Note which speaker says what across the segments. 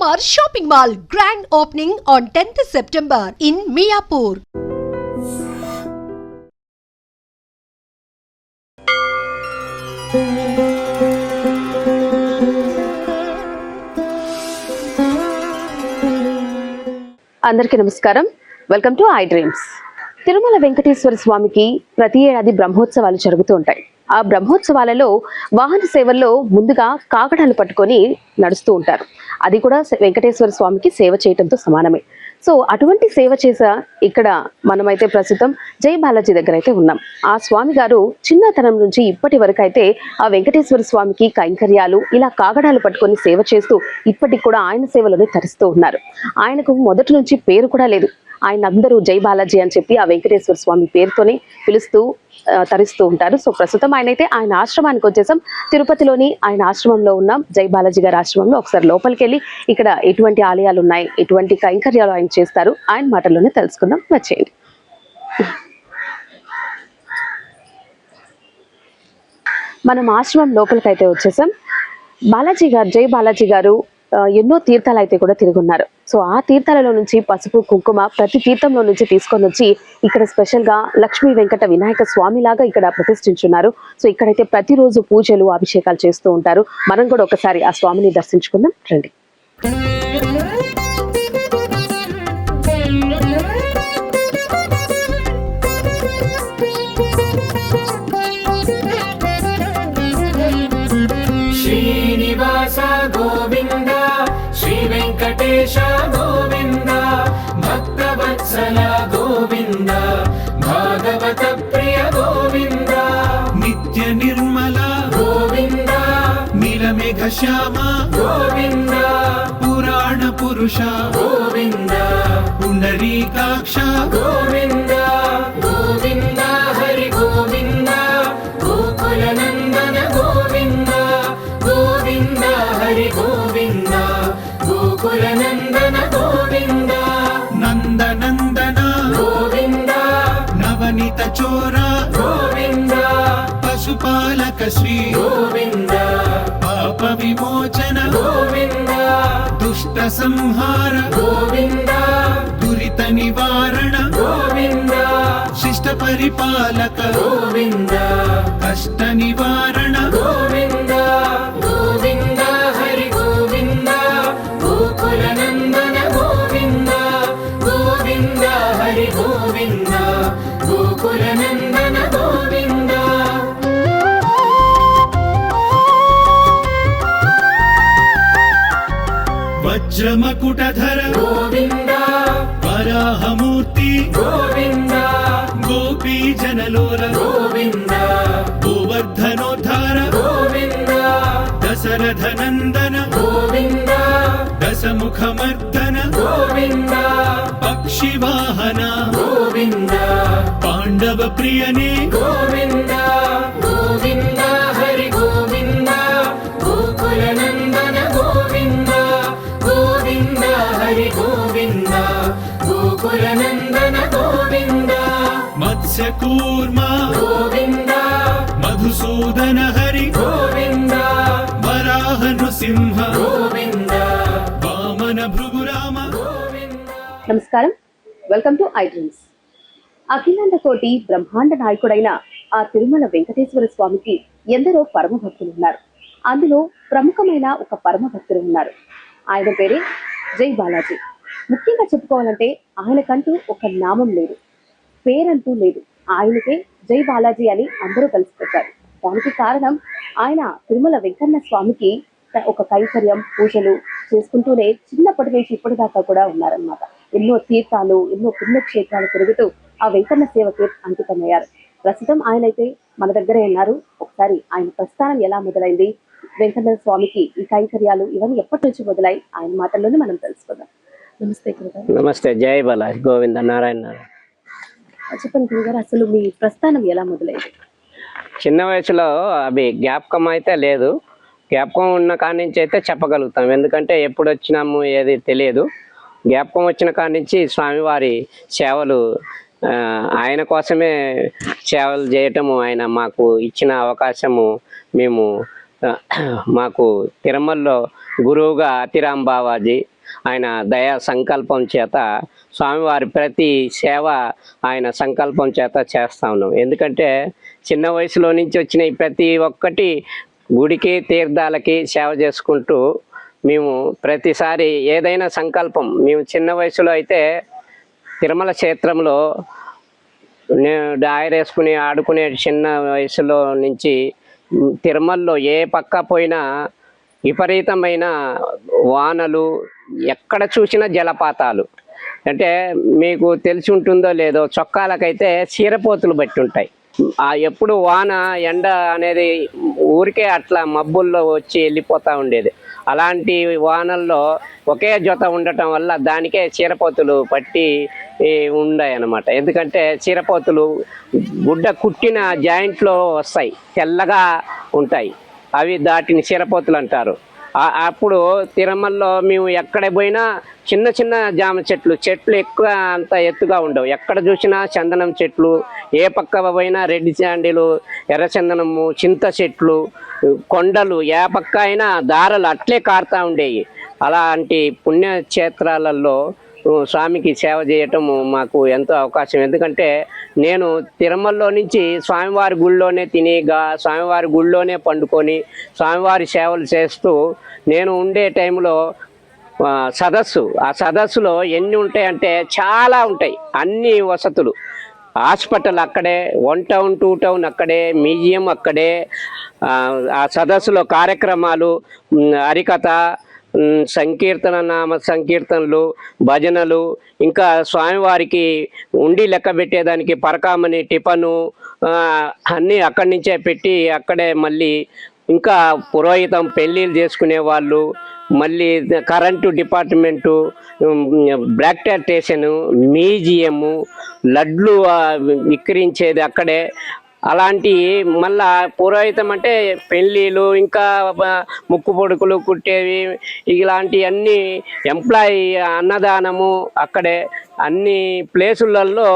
Speaker 1: Shalimar Shopping Mall grand opening on 10th September in Miapur.
Speaker 2: అందరికీ నమస్కారం. Welcome to I dreams. Tirumala Venkateswara స్వామికి ప్రతి ఏడాది బ్రహ్మోత్సవాలు జరుగుతూ ఉంటాయి. ఆ బ్రహ్మోత్సవాలలో వాహన సేవల్లో ముందుగా కాకడాలు పట్టుకొని నడుస్తూ ఉంటారు. అది కూడా వెంకటేశ్వర స్వామికి సేవ చేయడంతో సమానమే. సో అటువంటి సేవ చేసా ఇక్కడ మనమైతే ప్రస్తుతం జై బాలాజీ దగ్గర అయితే ఉన్నాం. ఆ స్వామి గారు చిన్నతనం నుంచి ఇప్పటి వరకు అయితే ఆ వెంకటేశ్వర స్వామికి కైంకర్యాలు ఇలా కాగడాలు పట్టుకొని సేవ చేస్తూ ఇప్పటికి కూడా ఆయన సేవలోనే తరిస్తూ ఉన్నారు. ఆయనకు మొదటి నుంచి పేరు కూడా లేదు. ఆయన అందరూ జై బాలాజీ అని చెప్పి ఆ వెంకటేశ్వర స్వామి పేరుతోనే పిలుస్తూ తరిస్తూ ఉంటారు. సో ప్రస్తుతం ఆయన ఆశ్రమానికి వచ్చేసాం. తిరుపతిలోని ఆయన ఆశ్రమంలో ఉన్నాం. జై బాలాజీ గారి ఆశ్రమంలో ఒకసారి లోపలికి వెళ్ళి ఇక్కడ ఎటువంటి ఆలయాలు ఉన్నాయి, ఎటువంటి కైంకర్యాలు ఆయన చేస్తారు, ఆయన మాటల్లోనే తెలుసుకుందాం. వచ్చేయండి. మనం ఆశ్రమం లోపలికి అయితే వచ్చేసాం. బాలాజీ గారు, జై బాలాజీ గారు ఎన్నో తీర్థాలు అయితే కూడా తిరుగున్నారు. సో ఆ తీర్థాలలో నుంచి పసుపు కుంకుమ ప్రతి తీర్థంలో నుంచి తీసుకొని వచ్చి ఇక్కడ స్పెషల్ గా లక్ష్మీ వెంకట వినాయక స్వామి లాగా ఇక్కడ ప్రతిష్ఠించున్నారు. సో ఇక్కడైతే ప్రతిరోజు పూజలు అభిషేకాలు చేస్తూ ఉంటారు. మనం కూడా ఒకసారి ఆ స్వామిని దర్శించుకుందాం రండి.
Speaker 3: శ్రీనివాస గోవింద, శ్రీ వెంకటేశ గోవింద, భక్తవత్సల గోవింద, భాగవత ప్రియ గోవింద, నిత్య నిర్మల గోవింద, నీలమేఘ శ్యామ గోవింద, పురాణ పురుష గోవింద, పుండరీకాక్ష గోవింద, గోవింద హరి గోవింద, గోకుల నందన గోవింద, గోవింద హరి గోవింద, గోకుల నందన గోవింద, నందనందన గోవింద, నవనీత చోర గోవింద, పశుపాలక శ్రీ గోవింద, పాప విమోచన గోవింద, దుష్ట సంహార గోవింద, దురిత నివారణ గోవింద, శిష్ట పరిపాలక గోవింద, కష్ట నివారణ గోవింద, గోవింద హరి గోవింద, గోకుల నందన గోవింద, గోవింద హరి గోవింద, గోకుల నందన గోవింద. వజ్రమకుటధర గోవింద, వరాహమూర్తి గోవింద, గోపీ జనలోల గోవింద, గోవర్ధనోద్ధార గోవింద, దశరథ నందన గోవింద, దశముఖమర్దన గోవింద, పక్షివాహన గోవింద, పాండవ ప్రియనే గోవింద, గోవింద హరి గోవింద, గోకుల నందన గోవింద, గోవింద హరి గోవింద, గోకుల నందన గోవింద, మత్స్యకూర్మ గోవింద, మధుసూదన హరి గోవింద, వరాహ నృసింహ గోవింద, వామన భృగురామ గోవింద.
Speaker 2: నమస్కారం. Welcome to I dreams. అఖిలాండ కోటి బ్రహ్మాండ నాయకుడైన ఆ తిరుమల వెంకటేశ్వర స్వామికి ఎందరో పరమ భక్తులు ఉన్నారు. అందులో ప్రముఖమైన ఒక పరమ భక్తులు ఉన్నారు. ఆయన పేరే జై బాలాజీ. ముఖ్యంగా చెప్పుకోవాలంటే ఆయనకంటూ ఒక నామం లేదు, పేరంటూ లేదు. ఆయనకే జై బాలాజీ అని అందరూ కలిసిపోతారు. దానికి కారణం ఆయన తిరుమల వెంకన్న స్వామికి ఒక కైంకర్యం పూజలు చేసుకుంటూనే చిన్నప్పటి నుంచి ఇప్పటిదాకా కూడా ఉన్నారనమాట. ఎన్నో తీర్థాలు, ఎన్నో పుణ్యక్షేత్రాలు తిరుగుతూ ఆ వెంకన్న సేవకి అంకితమయ్యారు. ప్రస్తుతం ఆయనైతే మన దగ్గరే ఉన్నారు. ఒకసారి ఆయన ప్రస్థానం ఎలా మొదలైంది, వెంకన్న స్వామికి ఈ కైంకర్యాలు ఇవన్నీ ఎప్పటి నుంచి మొదలై ఆయన మాటల్లోనే మనం తెలుసుకుందాం. నమస్తే గురుగారు.
Speaker 4: నమస్తే. జై బాలాజీ గోవింద నారాయణ.
Speaker 2: చెప్పండి గురుగారు, అసలు మీ ప్రస్థానం ఎలా మొదలైంది?
Speaker 4: చిన్న వయసులో అవి జ్ఞాపకం అయితే లేదు. జ్ఞాపకం ఉన్న కాడి నుంచి అయితే చెప్పగలుగుతాం, ఎందుకంటే ఎప్పుడు వచ్చినాము ఏది తెలియదు. జ్ఞాపకం వచ్చిన కాడి నుంచి స్వామివారి సేవలు ఆయన కోసమే సేవలు చేయటము, ఆయన మాకు ఇచ్చిన అవకాశము. మేము మాకు తిరుమలలో గురువుగా అతిరామ్ బావాజీ, ఆయన దయా సంకల్పం చేత స్వామివారి ప్రతి సేవ ఆయన సంకల్పం చేత చేస్తా ఉన్నాం. ఎందుకంటే చిన్న వయసులో నుంచి వచ్చిన ఈ ప్రతి ఒక్కటి గుడికి తీర్థాలకి సేవ చేసుకుంటూ మేము ప్రతిసారి ఏదైనా సంకల్పం, మేము చిన్న వయసులో అయితే తిరుమల క్షేత్రంలో డైర్ వేసుకుని ఆడుకునే చిన్న వయసులో నుంచి తిరుమలలో ఏ పక్క పోయినా విపరీతమైన వానలు, ఎక్కడ చూసినా జలపాతాలు. అంటే మీకు తెలిసి ఉంటుందో లేదో, చొక్కాలకైతే చీరపోతులు బట్టి ఉంటాయి. ఎప్పుడు వాన ఎండ అనేది ఊరికే అట్లా మబ్బుల్లో వచ్చి వెళ్ళిపోతూ ఉండేది. అలాంటి వానల్లో ఒకే జత ఉండటం వల్ల దానికే చీరపోతులు పట్టి ఉన్నాయన్నమాట. ఎందుకంటే చీరపోతులు గుడ్డ కుట్టిన జాయింట్లో వస్తాయి, తెల్లగా ఉంటాయి, అవి దాటిని చీరపోతులు అంటారు. అప్పుడు తిరుమలలో మేము ఎక్కడ పోయినా చిన్న చిన్న జామ చెట్లు ఎక్కువ అంత ఎత్తుగా ఉండవు. ఎక్కడ చూసినా చందనం చెట్లు, ఏ పక్క పోయినా రెడ్డి చాండీలు, ఎర్రచందనము, చింత చెట్లు, కొండలు, ఏ పక్క అయినా దారలు అట్లే కారుతూ ఉండేవి. అలాంటి పుణ్యక్షేత్రాలలో స్వామికి సేవ చేయటం మాకు ఎంతో అవకాశం. ఎందుకంటే నేను తిరుమలలో నుంచి స్వామివారి గుళ్ళోనే తినిగా, స్వామివారి గుళ్ళోనే పండుకొని, స్వామివారి సేవలు చేస్తూ నేను ఉండే టైంలో సదస్సు, ఆ సదస్సులో ఎన్ని ఉంటాయంటే చాలా ఉంటాయి. అన్ని వసతులు, హాస్పిటల్ అక్కడే, 1 టౌన్ 2 టౌన్ అక్కడే, మ్యూజియం అక్కడే, ఆ సదస్సులో కార్యక్రమాలు, హరికథ, సంకీర్తన, నామ సంకీర్తనలు, భజనలు, ఇంకా స్వామివారికి ఉండి లెక్క పెట్టేదానికి పరకామని, టిఫను అన్నీ అక్కడి నుంచే పెట్టి అక్కడే మళ్ళీ ఇంకా పురోహితం పెళ్ళిళ్ళు చేసుకునే వాళ్ళు, మళ్ళీ current department, block station, museum, లడ్లు విక్రయించేది అక్కడే. అలాంటి మళ్ళా పురోహితం అంటే పెళ్ళిళ్ళు, ఇంకా ముక్కు పొడుకులు కుట్టేవి, ఇలాంటి అన్ని ఎంప్లాయీ అన్నదానము అక్కడే. అన్ని ప్లేసులలో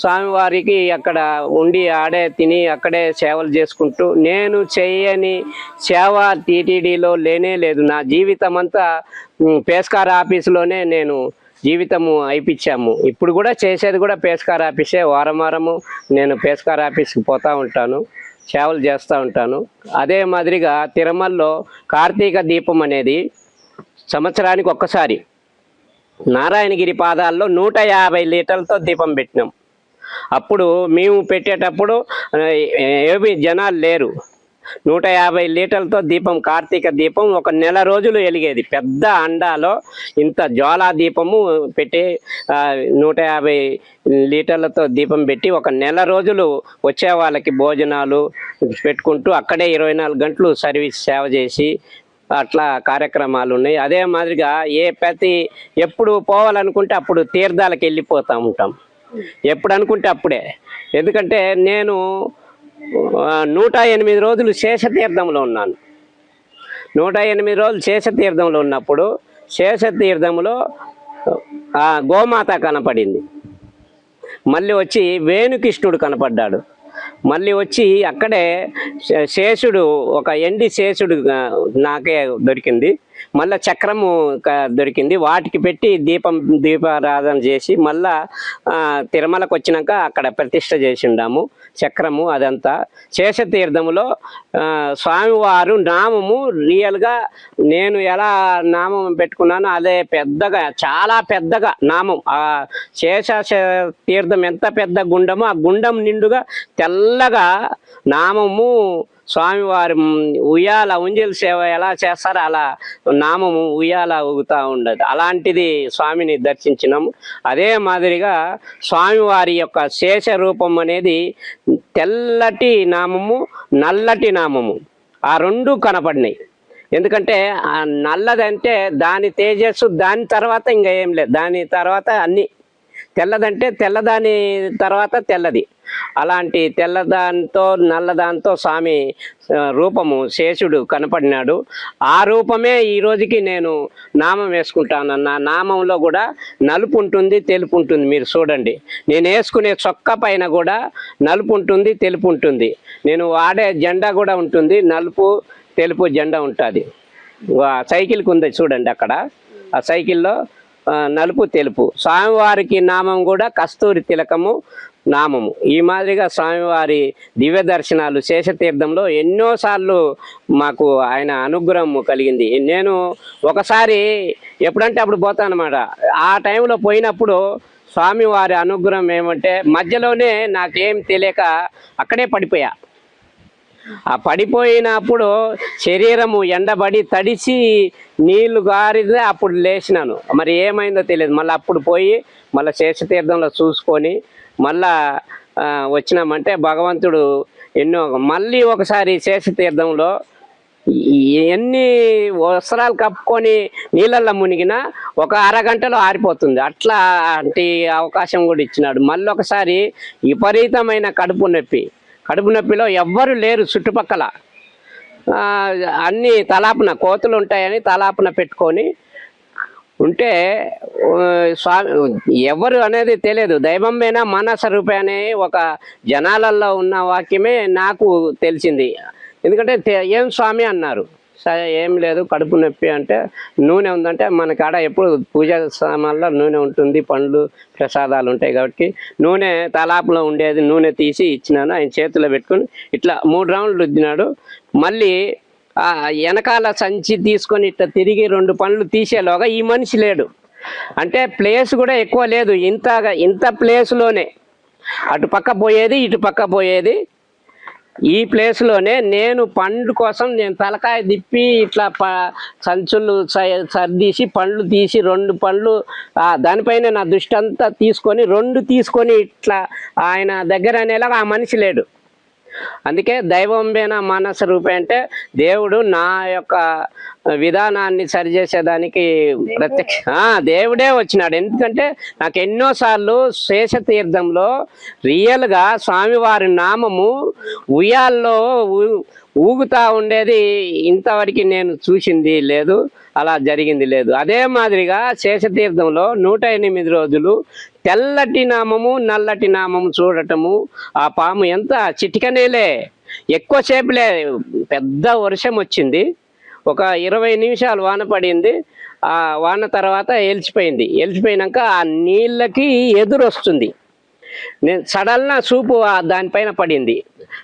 Speaker 4: స్వామివారికి అక్కడ ఉండి ఆడే తిని అక్కడే సేవలు చేసుకుంటూ, నేను చేయని సేవ టీటీడీలో లేనే లేదు. నా జీవితం అంతా పేస్కార్ ఆఫీసులోనే నేను జీవితము అయిపించాము. ఇప్పుడు కూడా చేసేది కూడా పేస్కార్ ఆఫీసే. వారము నేను పేస్కార్ ఆఫీస్కి పోతూ ఉంటాను, సేవలు చేస్తూ ఉంటాను. అదే మాదిరిగా తిరుమలలో కార్తీక దీపం అనేది సంవత్సరానికి ఒక్కసారి నారాయణగిరి పాదాల్లో 150 లీటర్లతో దీపం పెట్టినాం. అప్పుడు మేము పెట్టేటప్పుడు ఏమి జనాలు లేరు. 150 లీటర్లతో దీపం, కార్తీక దీపం 1 నెల రోజులు వెలిగేది. పెద్ద అండాలో ఇంత జ్వాలా దీపము పెట్టి 150 లీటర్లతో దీపం పెట్టి 1 నెల రోజులు వచ్చే వాళ్ళకి భోజనాలు పెట్టుకుంటూ అక్కడే 24 గంటలు సర్వీస్ సేవ చేసి అట్లా కార్యక్రమాలు ఉన్నాయి. అదే మాదిరిగా ఎప్పుడు పోవాలనుకుంటే అప్పుడు తీర్థాలకు వెళ్ళిపోతూ ఉంటాం, ఎప్పుడు అనుకుంటే అప్పుడే. ఎందుకంటే నేను 108 రోజులు శేషతీర్థంలో ఉన్నాను. 108 రోజులు శేషతీర్థంలో ఉన్నప్పుడు శేషతీర్థంలో గోమాత కనపడింది. మళ్ళీ వచ్చి వేణుకృష్ణుడు కనపడ్డాడు. మళ్ళీ వచ్చి అక్కడే శేషుడు, ఒక ఎండి శేషుడు నాకే దొరికింది. మళ్ళీ చక్రము దొరికింది. వాటికి పెట్టి దీపారాధన చేసి మళ్ళా తిరుమలకు వచ్చినాక అక్కడ ప్రతిష్ట చేసి ఉండాము చక్రము. అదంతా శేషతీర్థములో స్వామివారు నామము రియల్గా నేను ఎలా నామం పెట్టుకున్నానో అదే పెద్దగా, చాలా పెద్దగా నామం. ఆ శేష తీర్థం ఎంత పెద్ద గుండమో ఆ గుండం నిండుగా తెల్లగా నామము. స్వామివారి ఉయ్యాల ఉంజల్ సేవ ఎలా చేస్తారో అలా నామము ఉయ్యాల ఊగుతూ ఉండదు. అలాంటిది స్వామిని దర్శించినాము. అదే మాదిరిగా స్వామివారి యొక్క శేష రూపం అనేది తెల్లటి నామము, నల్లటి నామము, ఆ 2 కనపడినాయి. ఎందుకంటే ఆ నల్లదంటే దాని తేజస్సు, దాని తర్వాత ఇంకా ఏం లేదు, దాని తర్వాత అన్నీ. తెల్లదంటే తెల్లదాని తర్వాత తెల్లది. అలాంటి తెల్లదానితో నల్లదానితో స్వామి రూపము శేషుడు కనపడినాడు. ఆ రూపమే ఈ రోజుకి నేను నామం వేసుకుంటాను. నా నామంలో కూడా నలుపు ఉంటుంది, తెలుపు ఉంటుంది. మీరు చూడండి, నేను వేసుకునే చొక్కా పైన కూడా నలుపు ఉంటుంది, తెలుపు ఉంటుంది. నేను వాడే జెండా కూడా ఉంటుంది, నలుపు తెలుపు జెండా ఉంటుంది. సైకిల్కి ఉంది చూడండి అక్కడ, ఆ సైకిల్లో నలుపు తెలుపు. స్వామివారికి నామం కూడా కస్తూరి తిలకము నామము. ఈ మాదిరిగా స్వామివారి దివ్య దర్శనాలు శేషతీర్థంలో ఎన్నోసార్లు మాకు ఆయన అనుగ్రహం కలిగింది. నేను ఒకసారి ఎప్పుడంటే అప్పుడు పోతానమాట. ఆ టైంలో పోయినప్పుడు స్వామివారి అనుగ్రహం ఏమంటే మధ్యలోనే నాకేం తెలియక అక్కడే పడిపోయా. ఆ పడిపోయినప్పుడు శరీరము ఎండబడి తడిసి నీళ్లు గారితే అప్పుడు లేచినాను. మరి ఏమైందో తెలియదు. మళ్ళీ అప్పుడు పోయి మళ్ళీ శేషతీర్థంలో చూసుకొని మళ్ళా వచ్చినామంటే భగవంతుడు మళ్ళీ ఒకసారి శేషతీర్థంలో ఎన్ని వస్త్రాలు కప్పుకొని నీళ్ళల్లో మునిగినా ఒక అరగంటలో ఆరిపోతుంది. అట్లాంటి అవకాశం కూడా ఇచ్చినాడు. మళ్ళీ ఒకసారి విపరీతమైన కడుపు నొప్పిలో ఎవ్వరు లేరు చుట్టుపక్కల. అన్నీ తలాపున కోతులు ఉంటాయని తలాపున పెట్టుకొని ఉంటే స్వామి ఎవరు అనేది తెలియదు. దైవమేనా మనస రూపే అనే ఒక జనాలలో ఉన్న వాక్యమే నాకు తెలిసింది. ఎందుకంటే ఏం స్వామి అన్నారు. ఏం లేదు కడుపు నొప్పి అంటే నూనె ఉందంటే మన కాడ ఎప్పుడు పూజా సామాన్లో నూనె ఉంటుంది, పండ్లు ప్రసాదాలు ఉంటాయి కాబట్టి నూనె తలాపులో ఉండేది నూనె తీసి ఇచ్చినాను. ఆయన చేతిలో పెట్టుకొని ఇట్లా 3 రౌండ్లు రుద్దినాడు. మళ్ళీ వెనకాల సంచి తీసుకొని ఇట్లా తిరిగి 2 పండ్లు తీసేలోగా ఈ మనిషి లేడు. అంటే ప్లేస్ కూడా ఎక్కువ లేదు. ఇంత ప్లేస్లోనే అటు పక్క పోయేది ఇటు పక్క పోయేది. ఈ ప్లేస్లోనే నేను పండు కోసం నేను తలకాయ తిప్పి ఇట్లా సంచులు సర్దీసి పండ్లు తీసి 2 పండ్లు దానిపైన నా దృష్టి అంతా తీసుకొని 2 తీసుకొని ఇట్లా ఆయన దగ్గర అనేలాగా ఆ మనిషి లేడు. అందుకే దైవంబేన మానస రూపే అంటే దేవుడు నా యొక్క విధానాన్ని సరిచేసేదానికి దేవుడే వచ్చినాడు. ఎందుకంటే నాకు ఎన్నోసార్లు శేషతీర్థంలో రియల్గా స్వామివారి నామము ఉయ్యాల్లో ఊగుతా ఉండేది ఇంతవరకు నేను చూసింది లేదు, అలా జరిగింది లేదు. అదే మాదిరిగా శేషతీర్థంలో 108 రోజులు తెల్లటి నామము నల్లటి నామము చూడటము. ఆ పాము ఎంత చిటికనేలే, ఎక్కువసేపులే. పెద్ద వర్షం వచ్చింది, ఒక 20 నిమిషాలు వాన పడింది. ఆ వాన తర్వాత ఎలిచిపోయినాక ఆ నీళ్ళకి ఎదురు వస్తుంది. నేను సడల్న చూపు దానిపైన పడింది.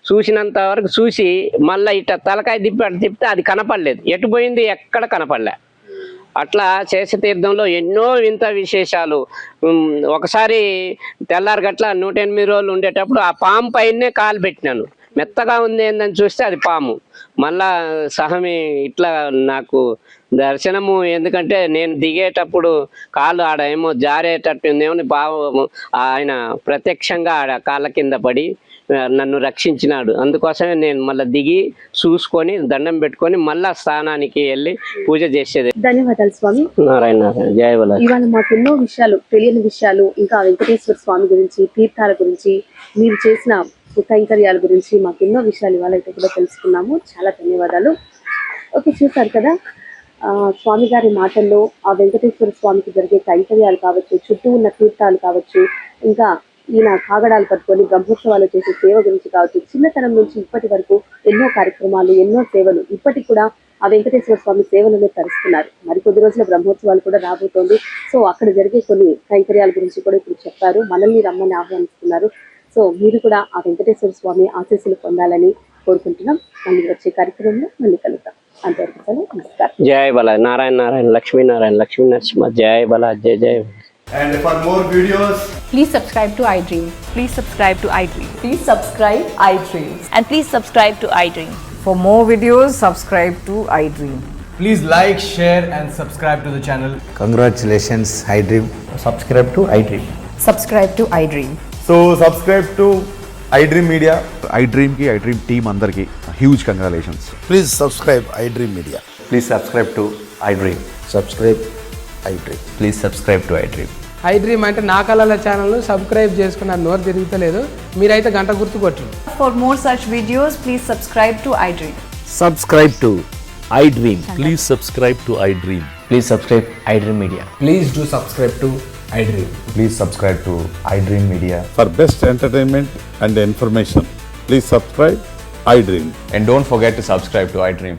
Speaker 4: చూసినంత వరకు చూసి మళ్ళీ ఇట్లా తలకాయ తిప్పితే అది కనపడలేదు. ఎటు పోయింది ఎక్కడ కనపడలే. అట్లా శేషతీర్థంలో ఎన్నో వింత విశేషాలు. ఒకసారి తెల్లారి గట్ల 108 రోజులు ఉండేటప్పుడు ఆ పాము పైనే కాలు పెట్టినాను. మెత్తగా ఉంది ఏందని చూస్తే అది పాము. మళ్ళా సహమి ఇట్లా నాకు దర్శనము. ఎందుకంటే నేను దిగేటప్పుడు కాళ్ళు ఆడ ఏమో జారేటట్టు ఉందేమో పాము ఆయన ప్రత్యక్షంగా ఆడ కాళ్ళ కింద పడి నన్ను రక్షించినాడు. అందుకోసమే నేను మళ్ళీ దిగి చూసుకొని దండం పెట్టుకొని మళ్ళా స్థానానికి వెళ్ళి పూజ చేసేది.
Speaker 2: ధన్యవాదాలు స్వామి.
Speaker 4: నారాయణ నారాయణ. జయ బల.
Speaker 2: ఇవాళ మాకు ఎన్నో విషయాలు, తెలియని విషయాలు, ఇంకా వెంకటేశ్వర స్వామి గురించి, తీర్థాల గురించి, మీరు చేసిన కైంకర్యాల గురించి మాకు ఎన్నో విషయాలు ఇవాళ అయితే కూడా తెలుసుకున్నాము. చాలా ధన్యవాదాలు. ఓకే, చూసారు కదా స్వామి గారి మాటల్లో ఆ వెంకటేశ్వర స్వామికి జరిగే కైంకర్యాలు కావచ్చు, చుట్టూ ఉన్న తీర్థాలు కావచ్చు, ఇంకా ఈయన కాగడాలు పట్టుకొని బ్రహ్మోత్సవాలు చేసే సేవ గురించి కావచ్చు, చిన్నతనం నుంచి ఇప్పటి వరకు ఎన్నో కార్యక్రమాలు, ఎన్నో సేవలు, ఇప్పటికి కూడా ఆ వెంకటేశ్వర స్వామి సేవలను తరుస్తున్నారు. మరికొద్ది రోజుల బ్రహ్మోత్సవాలు కూడా రాబోతోంది. సో అక్కడ జరిగే కొన్ని కైంకర్యాల గురించి కూడా ఇప్పుడు చెప్పారు. మనల్ని రమ్మని ఆహ్వానిస్తున్నారు. సో మీరు కూడా ఆ వెంకటేశ్వర స్వామి ఆశీస్సులు పొందాలని కోరుకుంటున్నాం. మళ్ళీ వచ్చే కార్యక్రమంలో మళ్ళీ కలుద్దాం. అంతవరకు నమస్కారం.
Speaker 4: జయ బల. నారాయణ నారాయణ. లక్ష్మీ నారాయణ. లక్ష్మీ నరసింహ. జయ బల. జయ జయ.
Speaker 5: And for more videos,
Speaker 6: Please subscribe to iDream.
Speaker 7: Please subscribe to iDream.
Speaker 6: Please subscribe iDream.
Speaker 7: And please subscribe to iDream.
Speaker 6: For more videos, subscribe to iDream.
Speaker 5: please like, share and subscribe to the channel.
Speaker 8: Congratulations, iDream.
Speaker 5: Subscribe to iDream.
Speaker 6: Subscribe to iDream.
Speaker 5: So subscribe to iDream Media.
Speaker 9: iDream ki iDream team andarki huge congratulations.
Speaker 8: Please subscribe iDream Media.
Speaker 10: Please subscribe to iDream.
Speaker 8: Subscribe iDream.
Speaker 10: Please subscribe to iDream.
Speaker 11: iDream అంటే నా కళల ఛానల్ను subscribe చేసుకున్న నోరు తిరుగుతలేదు. మీరైతే గంట గుర్తు కొట్టండి.
Speaker 6: For more such videos, please subscribe to iDream.
Speaker 10: Subscribe to iDream.
Speaker 9: Please subscribe to iDream.
Speaker 10: Please subscribe iDream Media.
Speaker 5: Please do subscribe to iDream.
Speaker 10: Please subscribe to iDream Media.
Speaker 9: For best entertainment and information, please subscribe iDream.
Speaker 10: And don't forget to subscribe to iDream.